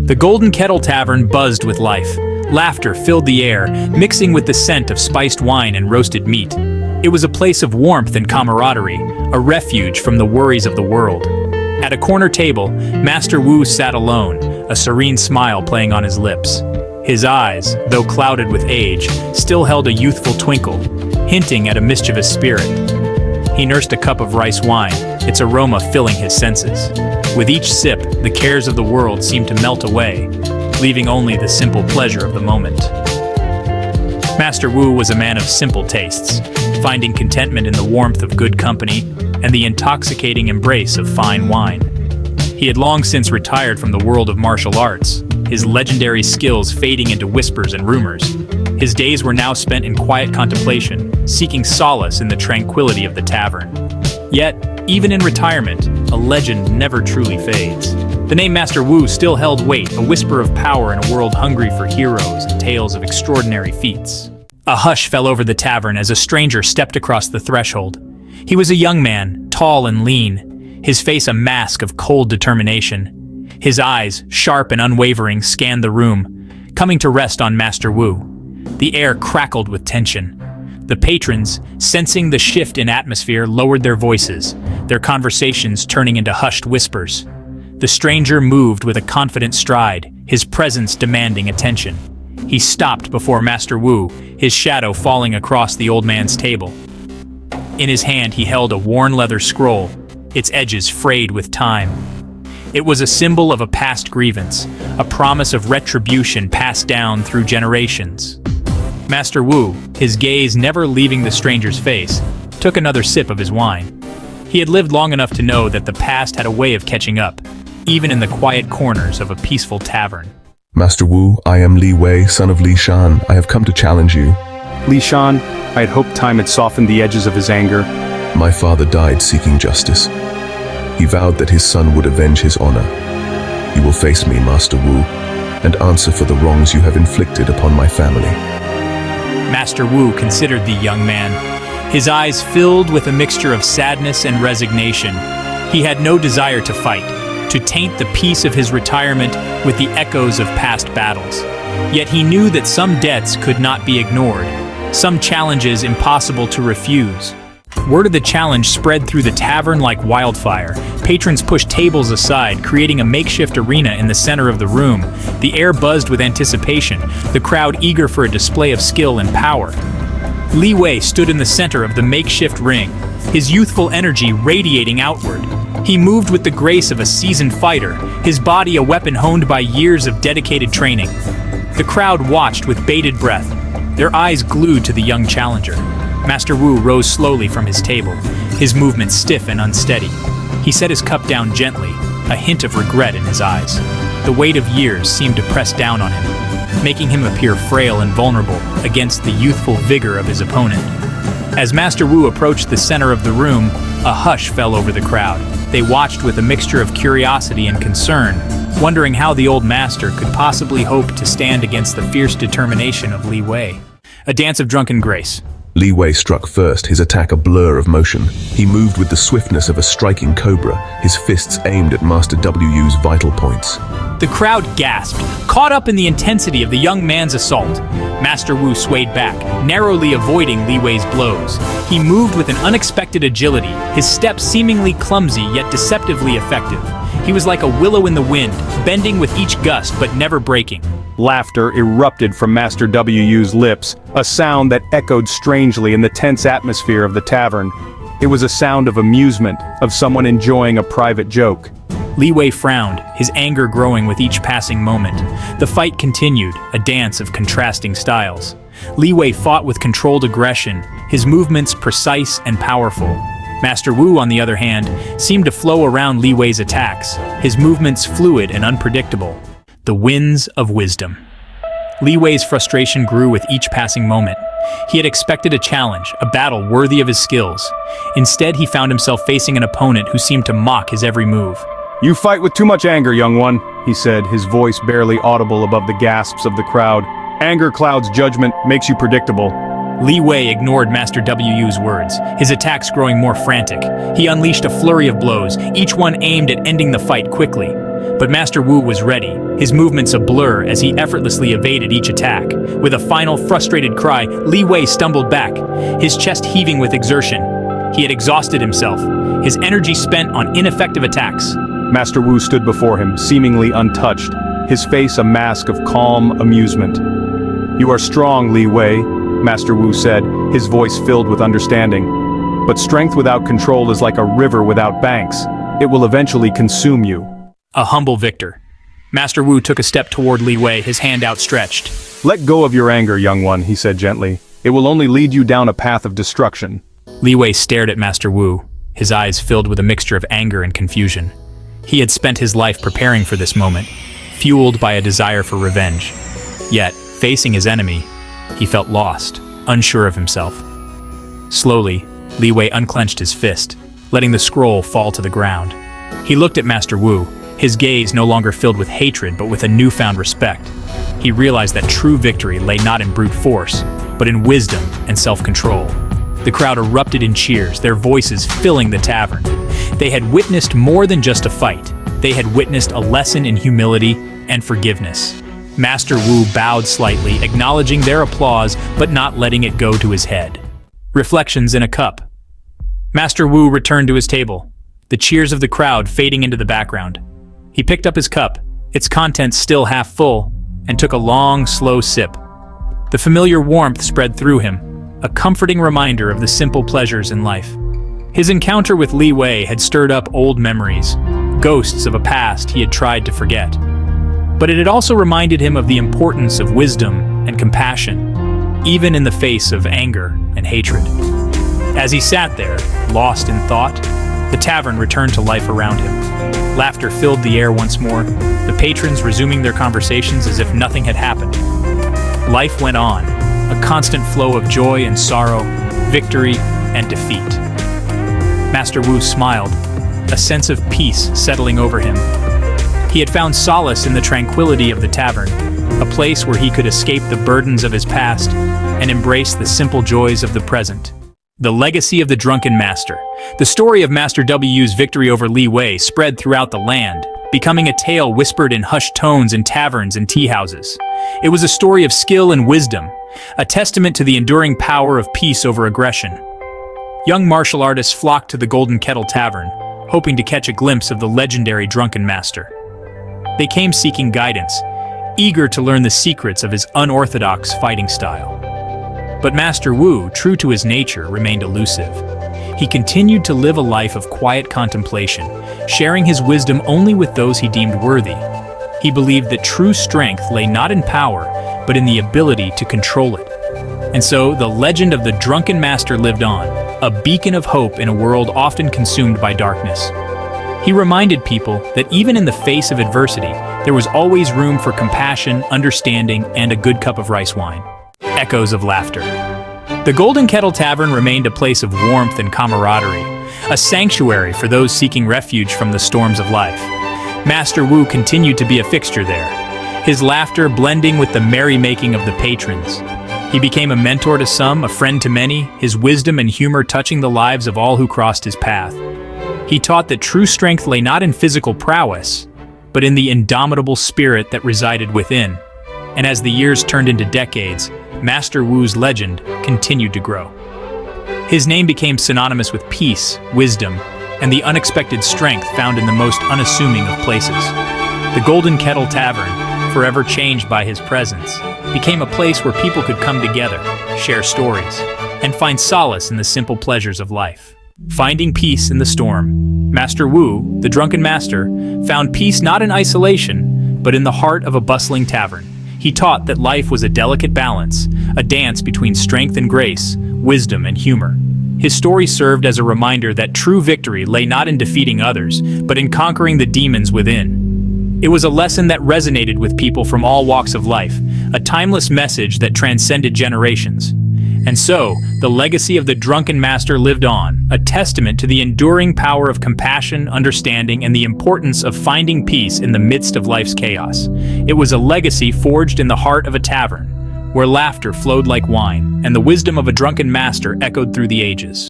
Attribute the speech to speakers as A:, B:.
A: The Golden Kettle Tavern buzzed with life. Laughter filled the air, mixing with the scent of spiced wine and roasted meat. It was a place of warmth and camaraderie, a refuge from the worries of the world. At a corner table, Master Wu sat alone, a serene smile playing on his lips. His eyes, though clouded with age, still held a youthful twinkle, hinting at a mischievous spirit. He nursed a cup of rice wine, its aroma filling his senses. With each sip, the cares of the world seemed to melt away, leaving only the simple pleasure of the moment. Master Wu was a man of simple tastes, finding contentment in the warmth of good company and the intoxicating embrace of fine wine. He had long since retired from the world of martial arts, his legendary skills fading into whispers and rumors. His days were now spent in quiet contemplation, seeking solace in the tranquility of the tavern. Yet, even in retirement, a legend never truly fades. The name Master Wu still held weight, a whisper of power in a world hungry for heroes and tales of extraordinary feats. A hush fell over the tavern as a stranger stepped across the threshold. He was a young man, tall and lean, his face a mask of cold determination. His eyes, sharp and unwavering, scanned the room, coming to rest on Master Wu. The air crackled with tension. The patrons, sensing the shift in atmosphere, lowered their voices, their conversations turning into hushed whispers. The stranger moved with a confident stride, his presence demanding attention. He stopped before Master Wu, his shadow falling across the old man's table. In his hand he held a worn leather scroll, its edges frayed with time. It was a symbol of a past grievance, a promise of retribution passed down through generations. Master Wu, his gaze never leaving the stranger's face, took another sip of his wine. He had lived long enough to know that the past had a way of catching up, even in the quiet corners of a peaceful tavern.
B: Master Wu, I am Li Wei, son of Li Shan. I have come to challenge you.
C: Li Shan, I had hoped time had softened the edges of his anger.
B: My father died seeking justice. He vowed that his son would avenge his honor. You will face me, Master Wu, and answer for the wrongs you have inflicted upon my family.
A: Master Wu considered the young man, his eyes filled with a mixture of sadness and resignation. He had no desire to fight, to taint the peace of his retirement with the echoes of past battles. Yet he knew that some debts could not be ignored, some challenges impossible to refuse. Word of the challenge spread through the tavern like wildfire. Patrons pushed tables aside, creating a makeshift arena in the center of the room. The air buzzed with anticipation, the crowd eager for a display of skill and power. Li Wei stood in the center of the makeshift ring, his youthful energy radiating outward. He moved with the grace of a seasoned fighter, his body a weapon honed by years of dedicated training. The crowd watched with bated breath, their eyes glued to the young challenger. Master Wu rose slowly from his table, his movements stiff and unsteady. He set his cup down gently, a hint of regret in his eyes. The weight of years seemed to press down on him, making him appear frail and vulnerable against the youthful vigor of his opponent. As Master Wu approached the center of the room, a hush fell over the crowd. They watched with a mixture of curiosity and concern, wondering how the old master could possibly hope to stand against the fierce determination of Li Wei. A dance of drunken grace.
B: Li Wei struck first, his attack a blur of motion. He moved with the swiftness of a striking cobra, his fists aimed at Master Wu's vital points.
A: The crowd gasped, caught up in the intensity of the young man's assault. Master Wu swayed back, narrowly avoiding Li Wei's blows. He moved with an unexpected agility, his steps seemingly clumsy yet deceptively effective. He was like a willow in the wind, bending with each gust but never breaking.
C: Laughter erupted from Master Wu's lips, a sound that echoed strangely in the tense atmosphere of the tavern. It was a sound of amusement, of someone enjoying a private joke.
A: Li Wei frowned, his anger growing with each passing moment. The fight continued, a dance of contrasting styles. Li Wei fought with controlled aggression, his movements precise and powerful. Master Wu, on the other hand, seemed to flow around Li Wei's attacks, his movements fluid and unpredictable. The winds of wisdom. Li Wei's frustration grew with each passing moment. He had expected a challenge, a battle worthy of his skills. Instead, he found himself facing an opponent who seemed to mock his every move.
C: "You fight with too much anger, young one," he said, his voice barely audible above the gasps of the crowd. "Anger clouds judgment, makes you predictable."
A: Li Wei ignored Master Wu's words, his attacks growing more frantic. He unleashed a flurry of blows, each one aimed at ending the fight quickly. But Master Wu was ready, his movements a blur as he effortlessly evaded each attack. With a final frustrated cry, Li Wei stumbled back, his chest heaving with exertion. He had exhausted himself, his energy spent on ineffective attacks.
C: Master Wu stood before him, seemingly untouched, his face a mask of calm amusement. "You are strong, Li Wei," Master Wu said, his voice filled with understanding. "But strength without control is like a river without banks. It will eventually consume you."
A: A humble victor. Master Wu took a step toward Li Wei, his hand outstretched.
C: "Let go of your anger, young one," he said gently. "It will only lead you down a path of destruction."
A: Li Wei stared at Master Wu, his eyes filled with a mixture of anger and confusion. He had spent his life preparing for this moment, fueled by a desire for revenge. Yet, facing his enemy, he felt lost, unsure of himself. Slowly, Li Wei unclenched his fist, letting the scroll fall to the ground. He looked at Master Wu, his gaze no longer filled with hatred but with a newfound respect. He realized that true victory lay not in brute force, but in wisdom and self-control. The crowd erupted in cheers, their voices filling the tavern. They had witnessed more than just a fight. They had witnessed a lesson in humility and forgiveness. Master Wu bowed slightly, acknowledging their applause but not letting it go to his head. Reflections in a cup. Master Wu returned to his table, the cheers of the crowd fading into the background. He picked up his cup, its contents still half full, and took a long, slow sip. The familiar warmth spread through him, a comforting reminder of the simple pleasures in life. His encounter with Li Wei had stirred up old memories, ghosts of a past he had tried to forget. But it had also reminded him of the importance of wisdom and compassion, even in the face of anger and hatred. As he sat there, lost in thought, the tavern returned to life around him. Laughter filled the air once more, the patrons resuming their conversations as if nothing had happened. Life went on, a constant flow of joy and sorrow, victory and defeat. Master Wu smiled, a sense of peace settling over him. He had found solace in the tranquility of the tavern, a place where he could escape the burdens of his past and embrace the simple joys of the present. The legacy of the Drunken Master. The story of Master Wu's victory over Li Wei spread throughout the land, becoming a tale whispered in hushed tones in taverns and tea houses. It was a story of skill and wisdom, a testament to the enduring power of peace over aggression. Young martial artists flocked to the Golden Kettle Tavern, hoping to catch a glimpse of the legendary Drunken Master. They came seeking guidance, eager to learn the secrets of his unorthodox fighting style. But Master Wu, true to his nature, remained elusive. He continued to live a life of quiet contemplation, sharing his wisdom only with those he deemed worthy. He believed that true strength lay not in power, but in the ability to control it. And so, the legend of the Drunken Master lived on, a beacon of hope in a world often consumed by darkness. He reminded people that even in the face of adversity, there was always room for compassion, understanding, and a good cup of rice wine. Echoes of laughter. The Golden Kettle Tavern remained a place of warmth and camaraderie, a sanctuary for those seeking refuge from the storms of life. Master Wu continued to be a fixture there, his laughter blending with the merrymaking of the patrons. He became a mentor to some, a friend to many, his wisdom and humor touching the lives of all who crossed his path. He taught that true strength lay not in physical prowess, but in the indomitable spirit that resided within. And as the years turned into decades, Master Wu's legend continued to grow. His name became synonymous with peace, wisdom, and the unexpected strength found in the most unassuming of places. The Golden Kettle Tavern, forever changed by his presence, became a place where people could come together, share stories, and find solace in the simple pleasures of life. Finding peace in the storm, Master Wu, the Drunken Master, found peace not in isolation, but in the heart of a bustling tavern. He taught that life was a delicate balance, a dance between strength and grace, wisdom and humor. His story served as a reminder that true victory lay not in defeating others, but in conquering the demons within. It was a lesson that resonated with people from all walks of life, a timeless message that transcended generations. And so, the legacy of the Drunken Master lived on, a testament to the enduring power of compassion, understanding, and the importance of finding peace in the midst of life's chaos. It was a legacy forged in the heart of a tavern, where laughter flowed like wine, and the wisdom of a Drunken Master echoed through the ages.